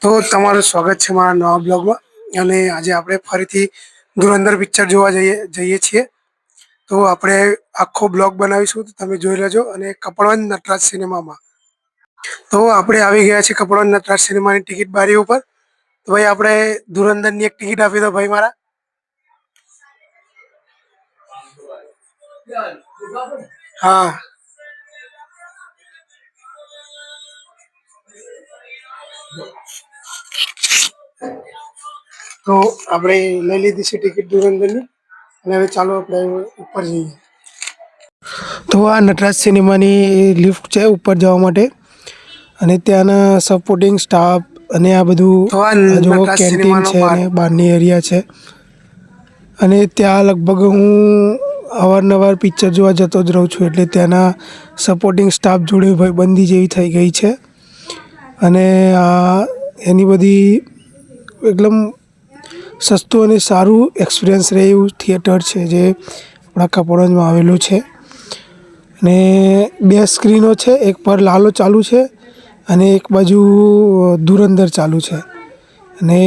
તો તમારું સ્વાગત છે મારા નવા બ્લોગમાં અને આજે આપણે ફરીથી ધુરંધર પિક્ચર જોવા જઈએ છીએ। તો આપણે આખો બ્લોગ બનાવીશું તો તમે જોઈ લેજો। અને કપડવંજ નટરાજ સિનેમામાં તો આપણે આવી ગયા છીએ કપડવંજ નટરાજ સિનેમાની ટિકિટ બારી ઉપર। તો ભાઈ આપણે ધુરંધરની એક ટિકિટ આપી દો ભાઈ મારા। હા તો આપણે લઈ લીધી છે ટિકિટ ધુરંધરની અને હવે ચાલો આપણે ઉપર જઈએ। તો આ નટરાજ સિનેમાની લિફ્ટ છે ઉપર જવા માટે અને ત્યાંના સપોર્ટિંગ સ્ટાફ અને આ બધું જો કેન્ટીન છે અને બહારની એરિયા છે। અને ત્યાં લગભગ હું અવારનવાર પિક્ચર જોવા જતો જ રહું છું એટલે ત્યાંના સપોર્ટિંગ સ્ટાફ જોડે ભાઈબંધી જેવી થઈ ગઈ છે। અને આ એની બધી એકદમ સસ્તું અને સારું એક્સપિરિયન્સ રહે એવું થિયેટર છે જે આપણા કપડવંજમાં આવેલું છે। અને બે સ્ક્રીનો છે, એક પર લાલો ચાલુ છે અને એક બાજુ ધુરંધર ચાલુ છે। અને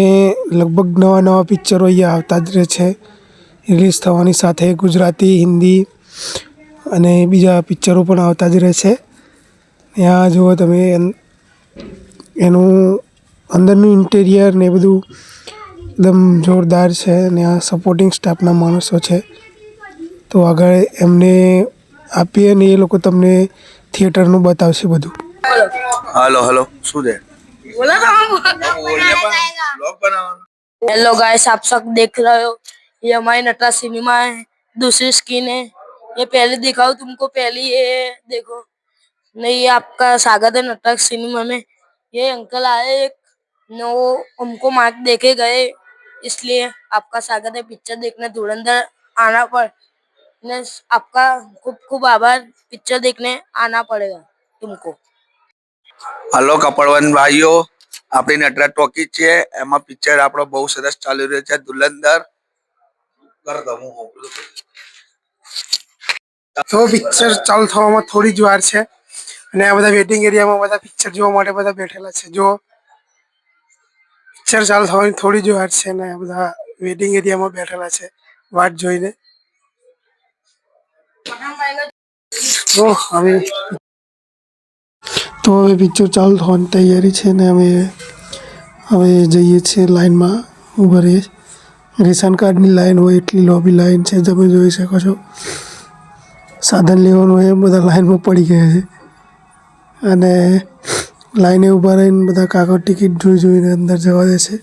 લગભગ નવા પિક્ચરો અહીંયા આવતા જ રહે છે રિલીઝ થવાની સાથે। ગુજરાતી, હિન્દી અને બીજા પિક્ચરો પણ આવતા જ રહે છે। ત્યાં જુઓ તમે એનું અંદરનું ઇન્ટિરિયર ને બધું એકદમ જોરદાર છે અને આ સપોર્ટિંગ સ્ટાફના માણસો છે। તો આગળ એમને આપીએ ને એ લોકો તમને થિયેટરનું બતાવશે બધું। हेलो हेलो શું છે हेलो गाइस, आप सब देख रहे हो ये हमारे नटराज सिनेमा है। दूसरी स्क्रीन है, ये पहले दिखाओ तुमको। पहले ये देखो नहीं, ये आपका स्वागत है नटराज सिनेमा में। ये अंकल आए एक न, वो हमको मार्क देके गए, इसलिए आपका स्वागत है पिक्चर देखने धुरंधर आना पड़ ने आपका खूब खूब आभार। पिक्चर देखने आना पड़ेगा तुमको। हेलो कपड़वंज भाइयों, આપણી નટરાજ ટોકી છે એમાં પિક્ચર આપણો બહુ સરસ ચાલી રહ્યો છે ધુરંધર। તો પિક્ચર ચાલુ થવામાં થોડી જ વાર છે અને આ બધા વેટિંગ એરિયામાં બધા પિક્ચર જોવા માટે બધા બેઠેલા છે। જો પિક્ચર ચાલુ થવાની થોડી જ વાર છે ને આ બધા વેટિંગ એરિયામાં બેઠેલા છે વાટ જોઈને। તો હવે પિક્ચર ચાલુ થવાની તૈયારી છે ને અમે હવે જઈએ છીએ લાઈનમાં ઊભા રહીએ। રેશન કાર્ડની લાઈન હોય એટલી લોબી લાઈન છે, તમે જોઈ શકો છો। સાધન લેવાનું હોય બધા લાઈનમાં પડી ગયા છે અને લાઈને ઊભા રહીને બધા કાગળ ટિકિટ જોઈને અંદર જવા દેશે।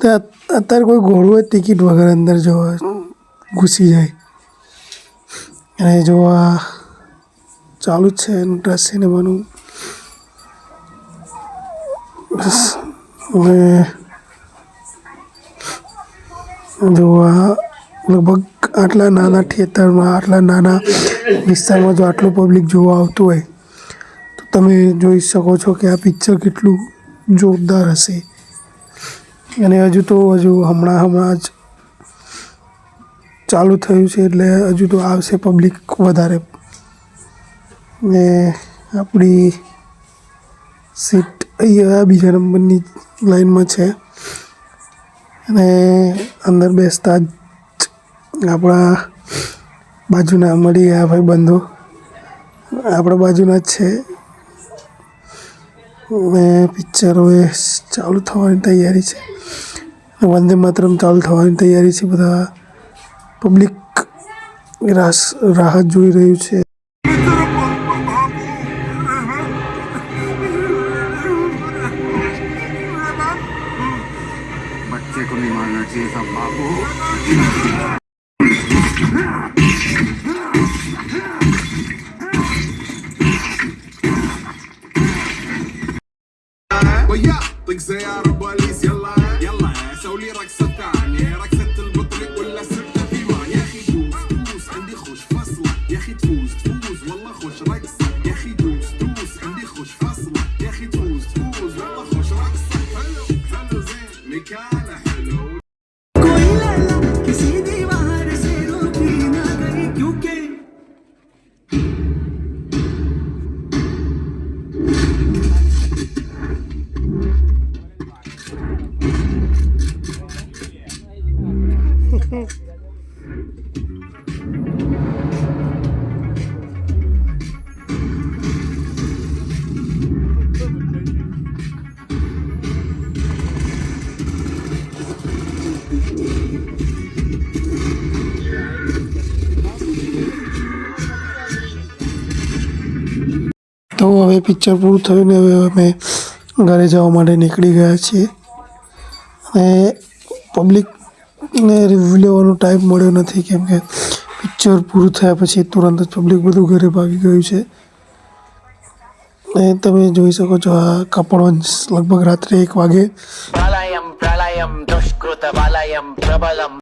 તો અત્યારે કોઈ ઘોડું હોય ટિકિટ વગર અંદર જવા ઘૂસી જાય। અને જો આ ચાલુ જ છે નટરાજ સિનેમાનું। હવે જો આ લગભગ આટલા નાના થિયેટરમાં આટલા નાના વિસ્તારમાં જો આટલું પબ્લિક જોવા આવતું હોય તો તમે જોઈ શકો છો કે આ પિક્ચર કેટલું જોરદાર હશે। અને હજુ હમણાં જ ચાલુ થયું છે એટલે હજુ તો આવશે પબ્લિક વધારે। ને આપણી સીટ અહીંયા બીજા નંબરની લાઈનમાં છે અને અંદર બેસતા જ આપણા બાજુના મળી ગયા ભાઈબંધો આપણા બાજુના જ છે। અને પિક્ચર હવે ચાલુ થવાની તૈયારી છે। વંદે માતરમ ચાલુ થવાની તૈયારી છે। બધા પબ્લિક રાહ જોઈ રહ્યું છે। बच्चे को नहीं मारना चाहिए था बाबू। طق سيارة بوليس يلا يلا سوي رقصة ثانية رقصة البطريق ولا سرقة ثيمان يا أخي دوس عندي خوش فصلة يا أخي تفوز والله خوش رقصة يا أخي دوس عندي خوش فصلة يا أخي تفوز والله خوش رقصة حلو حلو زين مكانه حلو कोई लैला किसी दीवार से रोकी ना गई क्योंकि તો હવે પિક્ચર પૂરું થયું ને હવે અમે ઘરે જવા માટે નીકળી ગયા છીએ અને પબ્લિકને રિવ્યૂ લેવાનો ટાઈમ મળ્યો નથી કેમ કે પિક્ચર પૂરું થયા પછી તુરંત જ પબ્લિક બધું ઘરે ભાગી ગયું છે. અને તમે જોઈ શકો છો આ કપડવંશ લગભગ રાત્રે 1 વાગે Pralayam, pralayam, dushkruta valayam, prabalam.